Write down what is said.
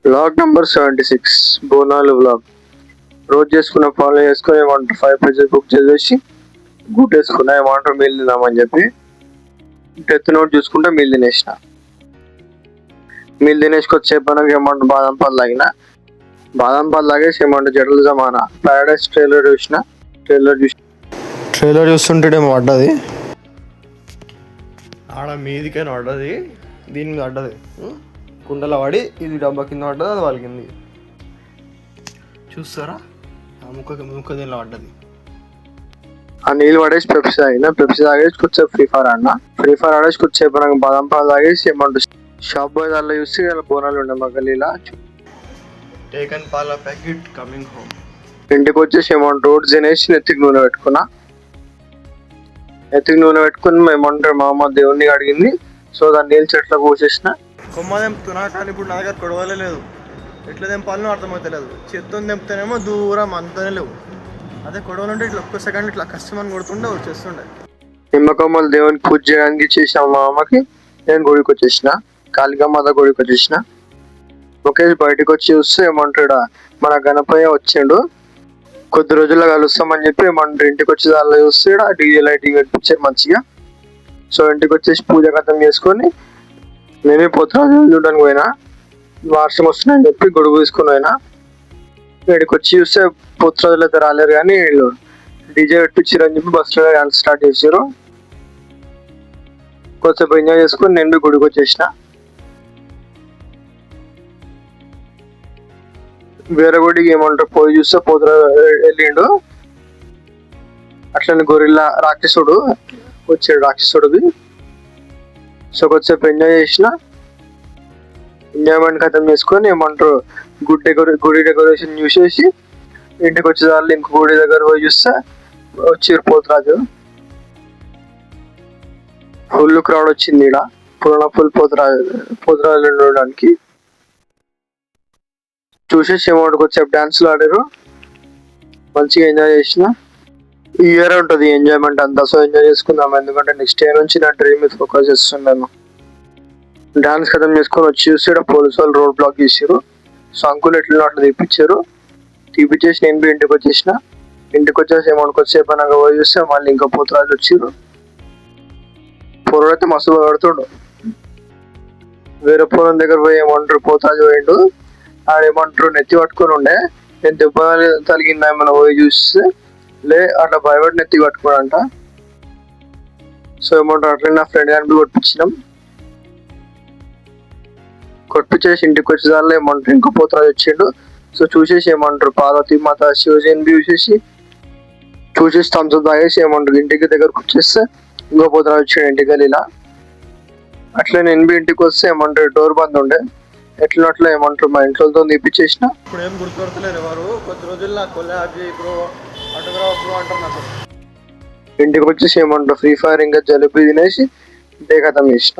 Blog number 76 Bonalu blog. రోజు చేసుకున్న follow చేసుకుని ఏమంటారు 5 పేజెస్ బుక్ చేసేసి గుడ్ వేసుకున్నా ఏమంటారు మీల్ తిందామని చెప్పి డెత్ నోట్ చూసుకుంటే మీల్ తినేసిన. మీల్ తినేసుకొచ్చేపు మనకి ఏమంటారు బాదం పాలు తాగిన. బాదం పాలు తాగేసి ఏమంటారు జడల జమానా ప్యారడైస్ ట్రైలర్ చూసిన. ట్రైలర్ చూస్తుంటేమో పడ్డది ఆడ మీదికైనా పడ్డది, దీని మీద పడ్డది, కుండలో పడి ఇది డబ్బా కింద పడ్డది, అది వాళ్ళ కింద చూస్తారా ఆ ముక్క దీనిలో పడ్డది. ఆ నీళ్ళు పడేసి పెప్సీ తాగిన. పెప్సీ తాగేసి కూర్చో ఫ్రీ ఫైర్ ఆడేసి కూర్చేపు నాకు బాదం పాలు తాగేసి ఏమంటారు షాప్ బాయ్ దానిలో చూస్తే ఇలా బోనాలు ఉండే మా గల్లీలా. టేకన్ పాల ప్యాకెట్ కమింగ్ హోమ్. ఇంటికి వచ్చేసి ఏమంటారు రోడ్డు తినేసి నెత్తికి నూనె పెట్టుకున్నా. నెత్తికి నూనె పెట్టుకుని ఏమంటారు మా అమ్మ దేవుడిని అడిగింది, సో దాన్ని నీళ్ళు చెట్లకు పోసేసిన. కొమ్మ తెంపుతున్నా కానీ ఇప్పుడు నా దగ్గర కొడవలే లేదు, ఎట్లా తెంపాలనో అర్థమవుతలేదు. చేత్తో తెంపుతేనేమో దూరం అంతనే లేవు, అదే కొడవలంటే ఇట్లా ఒక్క సెకండ్ ఇట్లా కష్టమని కొడుతుండే వచ్చేస్తుండే. నిమ్మకమ్మలు దేవునికి పూజ చేయడానికి చేసాం మా అమ్మకి. నేను గుడికి వచ్చేసిన, కాళికామాత గుడికి వచ్చేసిన. ఒకేసి బయటకు వచ్చి చూస్తే ఏమంటాడు మన గణపయ్య వచ్చిండు, కొద్ది రోజుల్లో కలుస్తామని చెప్పి ఏమంటారు ఇంటికి వచ్చి దానిలో చూస్తే డీజే లైటింగ్ పెట్టించారు మంచిగా. సో ఇంటికి వచ్చేసి పూజ కథం చేసుకొని నేనే పోతురాజు చూడడానికి పోయినా. వర్షం వస్తున్నాయని చెప్పి గొడుగు తీసుకుని పోయినా. ఇక్కడికి వచ్చి చూస్తే పోతురాజులు అయితే రాలేరు కానీ వీళ్ళు డీజే పెట్టించారు అని చెప్పి బస్సులో డాన్స్ స్టార్ట్ చేశారు. కొద్దిసేపు ఎంజాయ్ చేసుకుని నేను గుడికి వచ్చేసిన. వేరే గుడికి ఏమంటారు పోయి చూస్తే పోతురాజు వెళ్ళిండు. అట్లనే గొరిల్లా రాక్షసుడు వచ్చాడు, రాక్షసుడిది. సో కొద్దిసేపు ఎంజాయ్ చేసిన. ఎంజాయ్మెంట్ ఖతం చేసుకొని ఏమంటారు గుడి డెకరేషన్ చూసేసి ఇంటికి వచ్చేదాళ్ళు ఇంకో గుడి దగ్గర పోయి చూస్తే వచ్చారు పోతురాజు. ఫుల్ క్రౌడ్ వచ్చింది ఇక్కడ ఫుల్ పోతురాజు ఉండడానికి. చూసేసి ఏమంటారు కొద్దిసేపు డాన్స్లు ఆడారు, మంచిగా ఎంజాయ్ చేసిన. ఈ ఇయర్ ఉంటుంది ఎంజాయ్మెంట్ అంతా, సో ఎంజాయ్ చేసుకుందాం. ఎందుకంటే నెక్స్ట్ ఇయర్ నుంచి నా డ్రీమ్ మీద ఫోకస్ చేస్తున్నాను. డాన్స్ ఖతం చేసుకొని వచ్చి చూస్తే పోలీసు వాళ్ళు రోడ్ బ్లాక్ చేసారు. సో అంకుల్ ఎట్లా అట్లా తీపిచ్చేసి నేను ఇంటికి వచ్చేసిన. ఇంటికి వచ్చేసి ఏమనుకు వచ్చేపు నాకు పోయి చూస్తే మళ్ళీ ఇంకా పోతురాజు వచ్చారు. పొరడు అయితే మస్తు పడుతుండు. వేరే పొలం దగ్గర పోయి ఏమంటారు పోతురాజు పోయిండు. ఆడేమంటారు నెత్తి పట్టుకొని ఉండే, నేను దెబ్బ తలిగిందా ఏమన్నా పోయి చూస్తే లే అట్లా భయపడి నెత్తి పట్టుకోడంట. సో ఏమంటారు అట్లా నా ఫ్రెండ్ గారిని కొట్టించేసి ఇంటికి వచ్చేదాల్లో ఏమంటారు ఇంకో పోతురాజు వచ్చిండు. సో చూసేసి ఏమంటారు పార్వతీ మాత శివజీని చూసేసి థమ్స్అప్ తాగేసి ఏమంటారు ఇంటికి దగ్గరకు వచ్చేస్తే ఇంకో పోతురాజు వచ్చాడు ఇంటికి వెళ్ళిలా. అట్లా నేను ఇంటికి వస్తే ఏమంటారు డోర్ బంద్ ఉండే. ఎట్లా ఏమంటారు మా ఇంట్లోతో తీపిచ్చేసిన. ఇప్పుడు ఏం గుర్తుపడతలేరు ఎవరు, కొద్ది రోజుల్లో ఇంటికి వచ్చేసి ఏమంటారు ఫ్రీ ఫైర్ ఇంకా జలుబీ తినేసి డే ఖతం చేసిన.